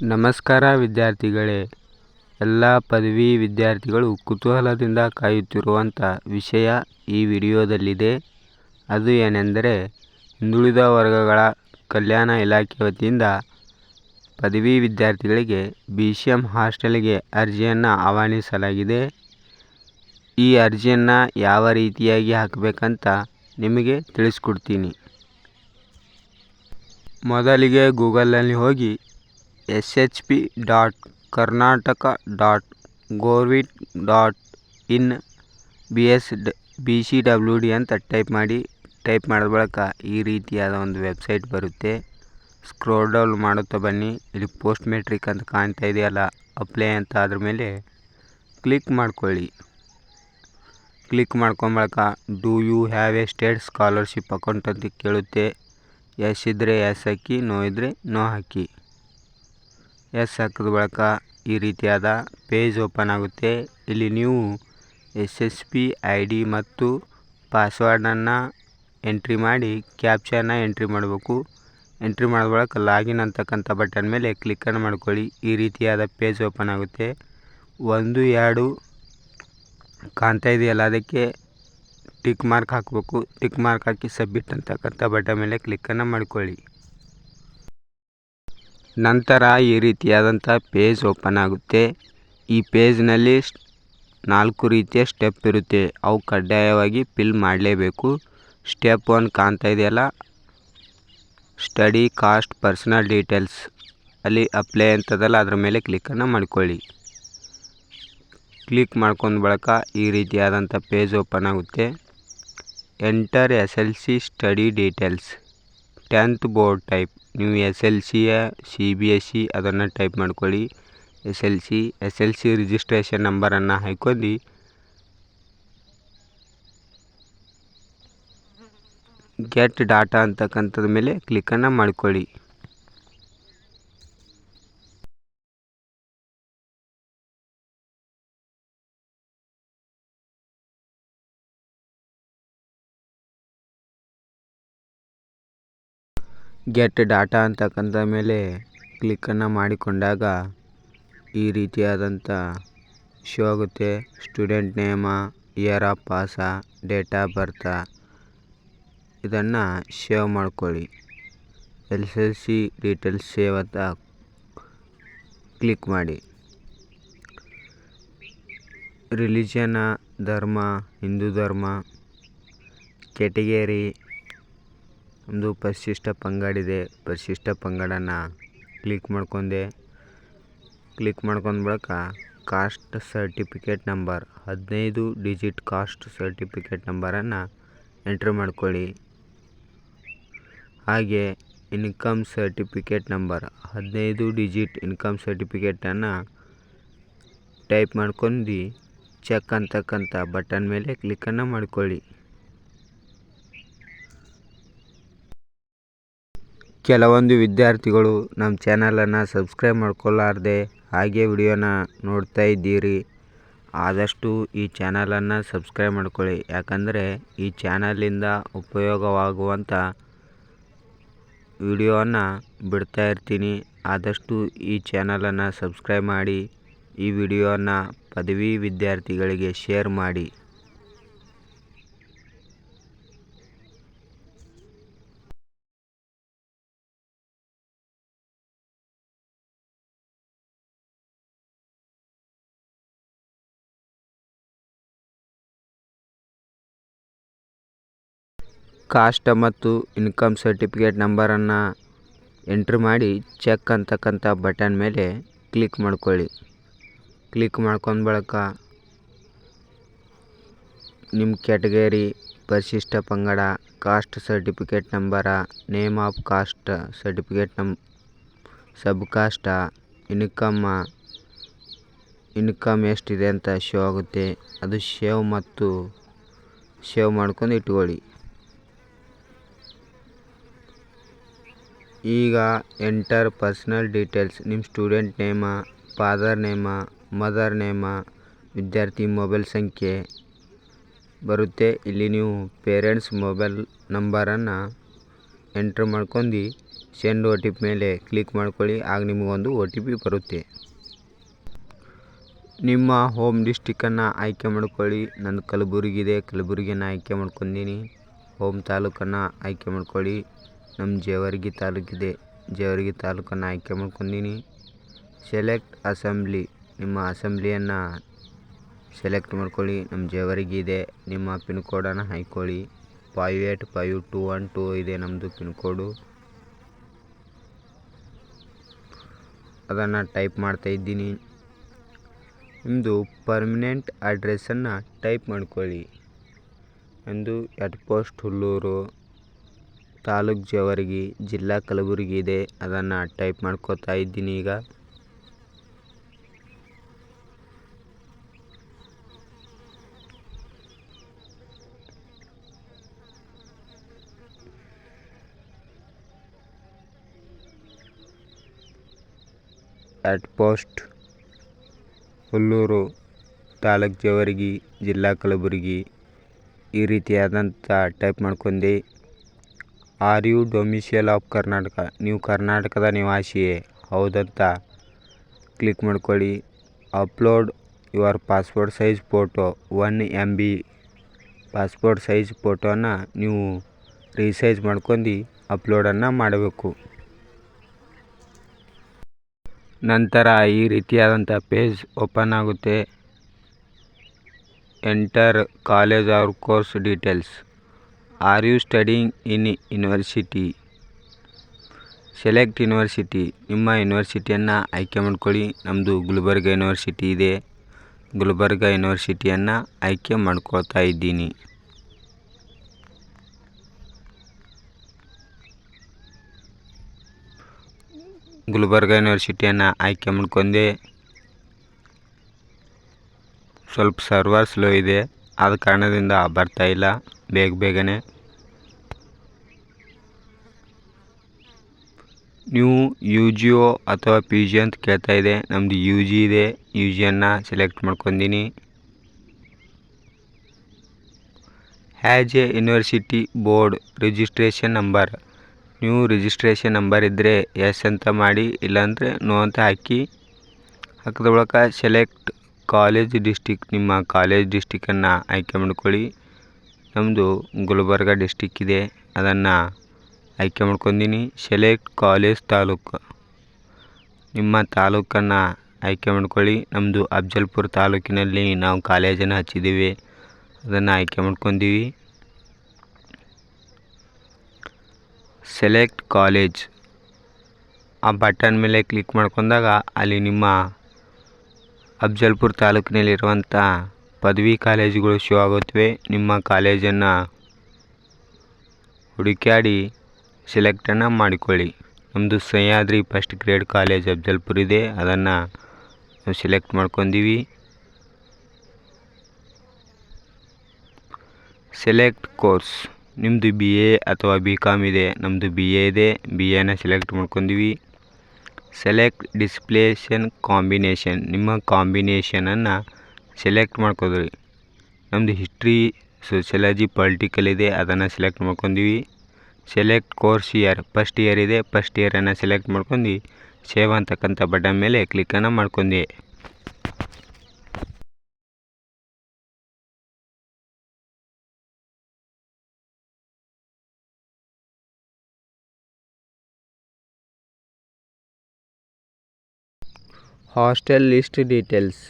ನಮಸ್ಕಾರ ವಿದ್ಯಾರ್ಥಿಗಳೇ, ಎಲ್ಲ ಪದವಿ ವಿದ್ಯಾರ್ಥಿಗಳು ಕುತೂಹಲದಿಂದ ಕಾಯುತ್ತಿರುವಂಥ ವಿಷಯ ಈ ವಿಡಿಯೋದಲ್ಲಿದೆ. ಅದು ಏನೆಂದರೆ, ಹಿಂದುಳಿದ ವರ್ಗಗಳ ಕಲ್ಯಾಣ ಇಲಾಖೆ ವತಿಯಿಂದ ಪದವಿ ವಿದ್ಯಾರ್ಥಿಗಳಿಗೆ BCM ಹಾಸ್ಟೆಲ್ಗೆ ಅರ್ಜಿಯನ್ನು ಆಹ್ವಾನಿಸಲಾಗಿದೆ. ಈ ಅರ್ಜಿಯನ್ನು ಯಾವ ರೀತಿಯಾಗಿ ಹಾಕಬೇಕಂತ ನಿಮಗೆ ತಿಳಿಸ್ಕೊಡ್ತೀನಿ. ಮೊದಲಿಗೆ ಗೂಗಲ್ನಲ್ಲಿ ಹೋಗಿ shp.karnataka.govt.in BCWD ಅಂತ ಟೈಪ್ ಮಾಡಿದ ಬಳಿಕ ಈ ರೀತಿಯಾದ ಒಂದು ವೆಬ್ಸೈಟ್ ಬರುತ್ತೆ. ಸ್ಕ್ರೋಲ್ ಡೌನ್ ಮಾಡುತ್ತಾ ಬನ್ನಿ. ಇಲ್ಲಿ ಪೋಸ್ಟ್ ಮೆಟ್ರಿಕ್ ಅಂತ ಕಾಣ್ತಾ ಇದೆಯಲ್ಲ, ಅಪ್ಲೈ ಅಂತ ಅದ್ರ ಮೇಲೆ ಕ್ಲಿಕ್ ಮಾಡ್ಕೊಳ್ಳಿ. ಕ್ಲಿಕ್ ಮಾಡ್ಕೊಂಡ ಬಳಿಕ do you have a state scholarship account ಅಂತ ಕೇಳುತ್ತೆ. ಎಸ್ ಇದ್ದರೆ ಎಸ್ ಹಾಕಿ, ನೋ ಇದ್ದರೆ ನೋ ಹಾಕಿ. ಎಸ್ ಹಾಕಿದ ಬಳಿಕ ಈ ರೀತಿಯಾದ ಪೇಜ್ ಓಪನ್ ಆಗುತ್ತೆ. ಇಲ್ಲಿ ನೀವು SSP ID ಮತ್ತು ಪಾಸ್ವರ್ಡನ್ನು ಎಂಟ್ರಿ ಮಾಡಿ ಕ್ಯಾಪ್ಚಾನ ಎಂಟ್ರಿ ಮಾಡಬೇಕು. ಎಂಟ್ರಿ ಮಾಡಿದ ಬಳಿಕ ಲಾಗಿನ್ ಅಂತಕ್ಕಂಥ ಬಟನ್ ಮೇಲೆ ಕ್ಲಿಕ್ಕನ್ನು ಮಾಡ್ಕೊಳ್ಳಿ. ಈ ರೀತಿಯಾದ ಪೇಜ್ ಓಪನ್ ಆಗುತ್ತೆ. 1, 2 ಕಾಣ್ತಾ ಇದೆಯಲ್ಲ, ಅದಕ್ಕೆ ಟಿಕ್ ಮಾರ್ಕ್ ಹಾಕಬೇಕು. ಟಿಕ್ ಮಾರ್ಕ್ ಹಾಕಿ ಸಬ್ಮಿಟ್ ಅಂತಕ್ಕಂಥ ಬಟನ್ ಮೇಲೆ ಕ್ಲಿಕ್ಕನ್ನು ಮಾಡ್ಕೊಳ್ಳಿ. ನಂತರ ಈ ರೀತಿಯಾದಂಥ ಪೇಜ್ ಓಪನ್ ಆಗುತ್ತೆ. ಈ ಪೇಜ್ನಲ್ಲಿ 4 ರೀತಿಯ ಸ್ಟೆಪ್ ಇರುತ್ತೆ. ಅವು ಕಡ್ಡಾಯವಾಗಿ ಫಿಲ್ ಮಾಡಲೇಬೇಕು. ಸ್ಟೆಪ್ 1 ಕಾಣ್ತಾ ಇದೆಯಲ್ಲ, ಸ್ಟಡಿ ಕಾಸ್ಟ್ ಪರ್ಸನಲ್ ಡೀಟೇಲ್ಸ್, ಅಲ್ಲಿ ಅಪ್ಲೈ ಅಂತದಲ್ಲ, ಅದ್ರ ಮೇಲೆ ಕ್ಲಿಕ್ಕನ್ನು ಮಾಡ್ಕೊಳ್ಳಿ. ಕ್ಲಿಕ್ ಮಾಡ್ಕೊಂಡ ಬಳಿಕ ಈ ರೀತಿಯಾದಂಥ ಪೇಜ್ ಓಪನ್ ಆಗುತ್ತೆ. Enter SLC study details, 10th board type. ನೀವು SLC CBSE ಅದನ್ನು ಟೈಪ್ ಮಾಡ್ಕೊಳ್ಳಿ. SLC ರಿಜಿಸ್ಟ್ರೇಷನ್ ನಂಬರನ್ನು ಹಾಕೊಂಡು ಗೆಟ್ ಡಾಟಾ ಅಂತಕ್ಕಂಥದ್ರ ಮೇಲೆ ಕ್ಲಿಕ್ಕನ್ನು ಮಾಡ್ಕೊಳ್ಳಿ. ಗೆಟ್ ಡಾಟಾ ಅಂತಕ್ಕಂಥ ಮೇಲೆ ಕ್ಲಿಕ್ಕನ್ನು ಮಾಡಿಕೊಂಡಾಗ ಈ ರೀತಿಯಾದಂಥ ಶೋ ಆಗುತ್ತೆ. Student name, year of pass, date of birth, ಇದನ್ನು ಸೇವ್ ಮಾಡ್ಕೊಳ್ಳಿ. SLC ಡೀಟೇಲ್ಸ್ ಸೇವ್ ಅಂತ ಕ್ಲಿಕ್ ಮಾಡಿ. ರಿಲಿಜನ್ ಧರ್ಮ, ಹಿಂದೂ ಧರ್ಮ, ಕ್ಯಾಟಗರಿ ಒಂದು ಪರಿಶಿಷ್ಟ ಪಂಗಡಿದೆ, ಪರಿಶಿಷ್ಟ ಪಂಗಡನ ಕ್ಲಿಕ್ ಮಾಡ್ಕೊಂಡೆ. ಕ್ಲಿಕ್ ಮಾಡ್ಕೊಂಡ ಬಳಿಕ caste certificate number 15 digit caste certificate ನಂಬರನ್ನು ಎಂಟ್ರಿ ಮಾಡ್ಕೊಳ್ಳಿ. ಹಾಗೆ income certificate number 15 digit income ಸರ್ಟಿಫಿಕೇಟನ್ನು ಟೈಪ್ ಮಾಡ್ಕೊಂಡು ಚೆಕ್ ಅಂತಕ್ಕಂಥ ಬಟನ್ ಮೇಲೆ ಕ್ಲಿಕ್ಕನ್ನು ಮಾಡ್ಕೊಳ್ಳಿ. ಕೆಲವೊಂದು ವಿದ್ಯಾರ್ಥಿಗಳು ನಮ್ಮ ಚಾನಲನ್ನು ಸಬ್ಸ್ಕ್ರೈಬ್ ಮಾಡ್ಕೊಳ್ಳಾರ್ದೆ ಹಾಗೆ ವಿಡಿಯೋನ ನೋಡ್ತಾ ಇದ್ದೀರಿ. ಆದಷ್ಟು ಈ ಚಾನಲನ್ನು ಸಬ್ಸ್ಕ್ರೈಬ್ ಮಾಡ್ಕೊಳ್ಳಿ. ಯಾಕಂದರೆ ಈ ಚಾನಲಿಂದ ಉಪಯೋಗವಾಗುವಂಥ ವಿಡಿಯೋವನ್ನು ಬಿಡ್ತಾ ಇರ್ತೀನಿ. ಆದಷ್ಟು ಈ ಚಾನಲನ್ನು ಸಬ್ಸ್ಕ್ರೈಬ್ ಮಾಡಿ, ಈ ವಿಡಿಯೋನ ಪದವಿ ವಿದ್ಯಾರ್ಥಿಗಳಿಗೆ ಶೇರ್ ಮಾಡಿ. ಕಾಸ್ಟ್ ಮತ್ತು ಇನ್ಕಮ್ ಸರ್ಟಿಫಿಕೇಟ್ ನಂಬರನ್ನು ಎಂಟ್ರಿ ಮಾಡಿ ಚೆಕ್ ಅಂತಕ್ಕಂಥ ಬಟನ್ ಮೇಲೆ ಕ್ಲಿಕ್ ಮಾಡ್ಕೊಳ್ಳಿ. ಕ್ಲಿಕ್ ಮಾಡ್ಕೊಂಡ ಬಳಿಕ ನಿಮ್ಮ ಕ್ಯಾಟಗರಿ, ಪರಿಶಿಷ್ಟ ಪಂಗಡ, caste certificate number, name of caste certificate sub cost, income ಎಷ್ಟಿದೆ ಅಂತ ಶೋ ಆಗುತ್ತೆ. ಅದು ಸೇವ್ ಮಾಡ್ಕೊಂಡು ಇಟ್ಕೊಳ್ಳಿ. ಈಗ ಎಂಟರ್ ಪರ್ಸನಲ್ ಡೀಟೇಲ್ಸ್, ನಿಮ್ಮ ಸ್ಟೂಡೆಂಟ್ ನೇಮ, ಫಾದರ್ ನೇಮ, ಮದರ್ ನೇಮ, ವಿದ್ಯಾರ್ಥಿ ಮೊಬೈಲ್ ಸಂಖ್ಯೆ ಬರುತ್ತೆ. ಇಲ್ಲಿ ನೀವು ಪೇರೆಂಟ್ಸ್ ಮೊಬೈಲ್ ನಂಬರನ್ನು ಎಂಟ್ರ್ ಮಾಡ್ಕೊಂಡು ಸೆಂಡ್ ಒ ಟಿ ಪಿ ಮೇಲೆ ಕ್ಲಿಕ್ ಮಾಡ್ಕೊಳ್ಳಿ. ಆಗ ನಿಮಗೊಂದು ಒ ಟಿ ಪಿ ಬರುತ್ತೆ. ನಿಮ್ಮ ಹೋಮ್ ಡಿಸ್ಟಿಕನ್ನು ಆಯ್ಕೆ ಮಾಡ್ಕೊಳ್ಳಿ. ನಂದು ಕಲಬುರಗಿ ಇದೆ, ಕಲಬುರಗಿಯನ್ನು ಆಯ್ಕೆ ಮಾಡ್ಕೊಂಡೀನಿ. ಹೋಮ್ ತಾಲೂಕನ್ನು ಆಯ್ಕೆ ಮಾಡ್ಕೊಳ್ಳಿ. ನಮ್ಮ ಜೇವರ್ಗಿ ತಾಲೂಕಿದೆ, ಜೇವರ್ಗಿ ತಾಲೂಕನ್ನು ಆಯ್ಕೆ ಮಾಡ್ಕೊಂಡೀನಿ. ಸೆಲೆಕ್ಟ್ ಅಸೆಂಬ್ಲಿ, ನಿಮ್ಮ ಅಸೆಂಬ್ಲಿಯನ್ನು ಸೆಲೆಕ್ಟ್ ಮಾಡ್ಕೊಳ್ಳಿ. ನಮ್ಮ ಜೇವರ್ಗಿ ಇದೆ. ನಿಮ್ಮ ಪಿನ್ ಕೋಡನ್ನು ಹಾಕ್ಕೊಳ್ಳಿ. 585212 ಇದೆ ನಮ್ಮದು ಪಿನ್ ಕೋಡು. ಅದನ್ನು ಟೈಪ್ ಮಾಡ್ತಾ ಇದ್ದೀನಿ. ನಿಮ್ಮದು ಪರ್ಮನೆಂಟ್ ಅಡ್ರೆಸ್ಸನ್ನು ಟೈಪ್ ಮಾಡ್ಕೊಳ್ಳಿ. ಎಂದು ಹೆಡ್ ಪೋಸ್ಟ್ ಹುಲ್ಲೂರು, ತಾಲೂಕು ಜೇವರ್ಗಿ, ಜಿಲ್ಲಾ ಕಲಬುರಗಿ ಇದೆ. ಅದನ್ನು ಟೈಪ್ ಮಾಡ್ಕೋತಾ ಇದ್ದೀನಿ ಈಗ. ಹೆಡ್ ಪೋಸ್ಟ್ ಹುಲ್ಲೂರು, ತಾಲೂಕು ಜೇವರ್ಗಿ, ಜಿಲ್ಲಾ ಕಲಬುರಗಿ, ಈ ರೀತಿಯಾದಂಥ ಟೈಪ್ ಮಾಡ್ಕೊಂಡೆ. Are you domicile of Karnataka, ನೀವು ಕರ್ನಾಟಕದ ನಿವಾಸಿಯೇ ಹೌದಂತ ಕ್ಲಿಕ್ ಮಾಡ್ಕೊಳ್ಳಿ. Upload your passport size photo 1 MB passport size ಫೋಟೋನ ನೀವು ರೀಸೈಜ್ ಮಾಡ್ಕೊಂಡು ಅಪ್ಲೋಡನ್ನು ಮಾಡಬೇಕು. ನಂತರ ಈ ರೀತಿಯಾದಂಥ ಪೇಜ್ ಓಪನ್ ಆಗುತ್ತೆ. Enter college or course details. Are you studying in university? Select university, ನಿಮ್ಮ ಯೂನಿವರ್ಸಿಟಿಯನ್ನು ಆಯ್ಕೆ ಮಾಡ್ಕೊಳ್ಳಿ. ನಮ್ಮದು ಗುಲ್ಬರ್ಗ ಯೂನಿವರ್ಸಿಟಿ ಇದೆ, ಗುಲ್ಬರ್ಗ ಯೂನಿವರ್ಸಿಟಿಯನ್ನು ಆಯ್ಕೆ ಮಾಡ್ಕೊಳ್ತಾ ಇದ್ದೀನಿ. ಗುಲ್ಬರ್ಗ ಯೂನಿವರ್ಸಿಟಿಯನ್ನು ಆಯ್ಕೆ ಮಾಡ್ಕೊಂಡೆ. ಸ್ವಲ್ಪ ಸರ್ವರ್ ಸ್ಲೋ ಇದೆ, ಆದ ಕಾರಣದಿಂದ ಬರ್ತಾ ಇಲ್ಲ ಬೇಗನೆ. ನೀವು ಯು ಜಿ ಒ ಅಥವಾ ಪಿ ಜಿ ಅಂತ ಕೇಳ್ತಾ ಇದೆ. ನಮ್ಮದು ಯು ಜಿ ಇದೆ, ಯು ಜಿಯನ್ನು ಸೆಲೆಕ್ಟ್ ಮಾಡ್ಕೊಂಡೀನಿ. Has a university board registration number, ನೀವು ರಿಜಿಸ್ಟ್ರೇಷನ್ ನಂಬರ್ ಇದ್ದರೆ ಎಸ್ ಅಂತ ಮಾಡಿ, ಇಲ್ಲಾಂದರೆ ನೋ ಅಂತ ಹಾಕಿದ ಬಳಿಕ ಸೆಲೆಕ್ಟ್ ಕಾಲೇಜ್ ಡಿಸ್ಟಿಕ್, ನಿಮ್ಮ ಕಾಲೇಜ್ ಡಿಸ್ಟಿಕನ್ನು ಆಯ್ಕೆ ಮಾಡ್ಕೊಳ್ಳಿ. ನಮ್ಮದು ಗುಲ್ಬರ್ಗ ಡಿಸ್ಟಿಕ್ ಇದೆ, ಅದನ್ನು ಆಯ್ಕೆ ಮಾಡ್ಕೊಂಡೀನಿ. ಸೆಲೆಕ್ಟ್ ಕಾಲೇಜ್ ತಾಲೂಕು, ನಿಮ್ಮ ತಾಲೂಕನ್ನು ಆಯ್ಕೆ ಮಾಡ್ಕೊಳ್ಳಿ. ನಮ್ಮದು ಅಫ್ಜಲ್ಪುರ ತಾಲೂಕಿನಲ್ಲಿ ನಾವು ಕಾಲೇಜನ್ನು ಹಚ್ಚಿದ್ದೀವಿ, ಅದನ್ನು ಆಯ್ಕೆ ಮಾಡ್ಕೊಂಡೀವಿ. ಸೆಲೆಕ್ಟ್ ಕಾಲೇಜ್, ಆ ಬಟನ್ ಮೇಲೆ ಕ್ಲಿಕ್ ಮಾಡ್ಕೊಂಡಾಗ ಅಲ್ಲಿ ನಿಮ್ಮ ಅಫ್ಜಲ್ಪುರ ತಾಲೂಕಿನಲ್ಲಿರುವಂಥ ಪದವಿ ಕಾಲೇಜುಗಳು ಶೋ ಆಗುತ್ತವೆ. ನಿಮ್ಮ ಕಾಲೇಜನ್ನು ಹುಡುಕಾಡಿ ಸೆಲೆಕ್ಟನ್ನು ಮಾಡಿಕೊಳ್ಳಿ. ನಮ್ಮದು Sahyadri first grade college Afzalpur ಇದೆ, ಅದನ್ನು ನಾವು ಸೆಲೆಕ್ಟ್ ಮಾಡ್ಕೊಂಡೀವಿ. ಸೆಲೆಕ್ಟ್ ಕೋರ್ಸ್, ನಿಮ್ಮದು ಬಿ ಎ ಅಥವಾ ಬಿ ಕಾಮ್ ಇದೆ, ನಮ್ಮದು ಬಿ ಎ ಇದೆ, ಬಿ ಎನ ಸೆಲೆಕ್ಟ್ ಮಾಡ್ಕೊಂಡೀವಿ. ಸೆಲೆಕ್ಟ್ ಡಿಸ್ಪ್ಲೇಷನ್ ಕಾಂಬಿನೇಷನ್, ನಿಮ್ಮ ಕಾಂಬಿನೇಷನನ್ನು ಸೆಲೆಕ್ಟ್ ಮಾಡ್ಕೋದ್ರಿ. ನಮ್ಮದು ಹಿಸ್ಟ್ರಿ, ಸೋಷಿಯಾಲಜಿ, ಪೊಲಿಟಿಕಲ್ ಇದೆ, ಅದನ್ನು ಸೆಲೆಕ್ಟ್ ಮಾಡ್ಕೊಂಡೀವಿ. Select course year, first year ಇದೆ, ಫಸ್ಟ್ ಇಯರನ್ನು ಸೆಲೆಕ್ಟ್ ಮಾಡ್ಕೊಂಡು ಸೇವ್ ಅಂತಕ್ಕಂಥ ಬಟನ್ ಮೇಲೆ ಕ್ಲಿಕ್ಕನ್ನು ಮಾಡ್ಕೊಂಡೆ. ಹಾಸ್ಟೆಲ್ ಲಿಸ್ಟ್ ಡೀಟೇಲ್ಸ್,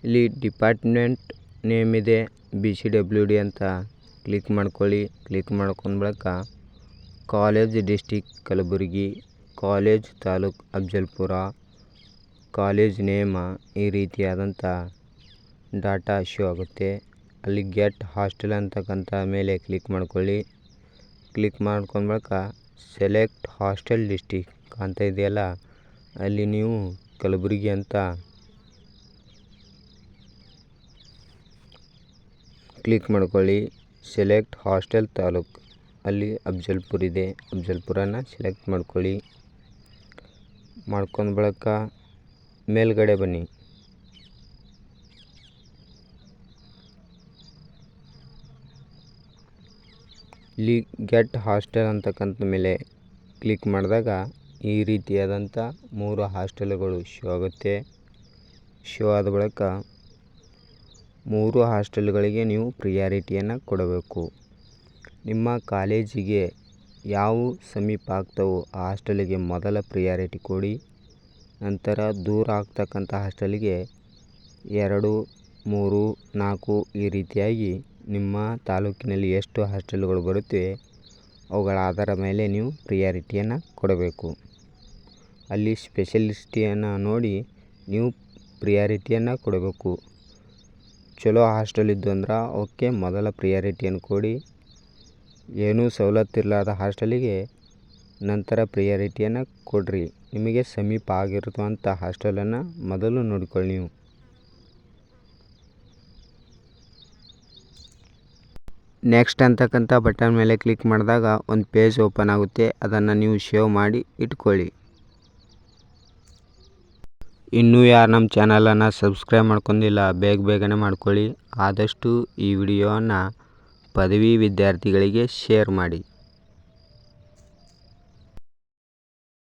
ಇಲ್ಲಿ ಡಿಪಾರ್ಟ್ಮೆಂಟ್ ನೇಮ್ ಇದೆ, BCWD ಅಂತ ಕ್ಲಿಕ್ ಮಾಡ್ಕೊಳ್ಳಿ. ಕ್ಲಿಕ್ ಮಾಡ್ಕೊಂಡ ಬಳಿಕ college district Kalaburagi, college taluk Afzalpur, college name, ಈ ರೀತಿಯಾದಂಥ ಡಾಟಾ ಶೋ ಆಗುತ್ತೆ. ಅಲ್ಲಿ ಗೆಟ್ ಹಾಸ್ಟೆಲ್ ಅಂತಕ್ಕಂಥ ಮೇಲೆ ಕ್ಲಿಕ್ ಮಾಡ್ಕೊಳ್ಳಿ. ಕ್ಲಿಕ್ ಮಾಡ್ಕೊಂಡ ಬಳಿಕ ಸೆಲೆಕ್ಟ್ ಹಾಸ್ಟೆಲ್ ಡಿಸ್ಟಿಕ್ ಅಂತ ಇದೆಯಲ್ಲ, ಅಲ್ಲಿ ನೀವು ಕಲಬುರಗಿ ಅಂತ ಕ್ಲಿಕ್ ಮಾಡ್ಕೊಳ್ಳಿ. ಸೆಲೆಕ್ಟ್ ಹಾಸ್ಟೆಲ್ ತಾಲೂಕು, ಅಲ್ಲಿ ಅಫ್ಜಲ್ಪುರ ಇದೆ, ಅಫ್ಜಲ್ಪುರನ ಸೆಲೆಕ್ಟ್ ಮಾಡ್ಕೊಳ್ಳಿ. ಮಾಡ್ಕೊಂಡ ಬಳಿಕ ಮೇಲ್ಗಡೆ ಬನ್ನಿ. ಇಲ್ಲಿ ಗೆಟ್ ಹಾಸ್ಟೆಲ್ ಅಂತಕ್ಕಂಥ ಮೇಲೆ ಕ್ಲಿಕ್ ಮಾಡಿದಾಗ ಈ ರೀತಿಯಾದಂಥ 3 ಹಾಸ್ಟೆಲ್ಗಳು ಶೋ ಆಗುತ್ತೆ. ಶೋ ಆದ ಬಳಿಕ 3 ಹಾಸ್ಟೆಲ್ಗಳಿಗೆ ನೀವು ಪ್ರಿಯಾರಿಟಿಯನ್ನು ಕೊಡಬೇಕು. ನಿಮ್ಮ ಕಾಲೇಜಿಗೆ ಯಾವ ಸಮೀಪ ಆಗ್ತವೋ ಆ ಹಾಸ್ಟೆಲಿಗೆ ಮೊದಲ ಪ್ರಿಯಾರಿಟಿ ಕೊಡಿ. ನಂತರ ದೂರ ಆಗ್ತಕ್ಕಂಥ ಹಾಸ್ಟೆಲಿಗೆ 2, 3, 4 ಈ ರೀತಿಯಾಗಿ ನಿಮ್ಮ ತಾಲೂಕಿನಲ್ಲಿ ಎಷ್ಟು ಹಾಸ್ಟೆಲ್ಗಳು ಬರುತ್ತವೆ ಅವುಗಳ ಆಧಾರದ ಮೇಲೆ ನೀವು ಪ್ರಿಯಾರಿಟಿಯನ್ನು ಕೊಡಬೇಕು. ಅಲ್ಲಿ ಸ್ಪೆಷಲಿಸ್ಟಿಯನ್ನು ನೋಡಿ ನೀವು ಪ್ರಿಯಾರಿಟಿಯನ್ನು ಕೊಡಬೇಕು. ಚಲೋ ಹಾಸ್ಟೆಲ್ ಇದ್ದು ಅಂದ್ರೆ ಅವಕ್ಕೆ ಮೊದಲ ಪ್ರಿಯಾರಿಟಿಯನ್ನು ಕೊಡಿ. ಏನೂ ಸವಲತ್ತಿರಲಾದ ಹಾಸ್ಟೆಲಿಗೆ ನಂತರ ಪ್ರಿಯಾರಿಟಿಯನ್ನು ಕೊಡಿರಿ. ನಿಮಗೆ ಸಮೀಪ ಆಗಿರುವಂಥ ಹಾಸ್ಟೆಲನ್ನು ಮೊದಲು ನೋಡಿಕೊಳ್ಳಿ. ನೀವು ನೆಕ್ಸ್ಟ್ ಅಂತಕ್ಕಂಥ ಬಟನ್ ಮೇಲೆ ಕ್ಲಿಕ್ ಮಾಡಿದಾಗ ಒಂದು ಪೇಜ್ ಓಪನ್ ಆಗುತ್ತೆ. ಅದನ್ನು ನೀವು ಸೇವ್ ಮಾಡಿ ಇಟ್ಕೊಳ್ಳಿ. ಇನ್ನೂ ಯಾರು ನಮ್ಮ ಚಾನಲನ್ನು ಸಬ್ಸ್ಕ್ರೈಬ್ ಮಾಡ್ಕೊಂಡಿಲ್ಲ ಬೇಗನೆ ಮಾಡ್ಕೊಳ್ಳಿ. ಆದಷ್ಟು ಈ ವಿಡಿಯೋವನ್ನು ಪದವಿ ವಿದ್ಯಾರ್ಥಿಗಳಿಗೆ ಶೇರ್ ಮಾಡಿ.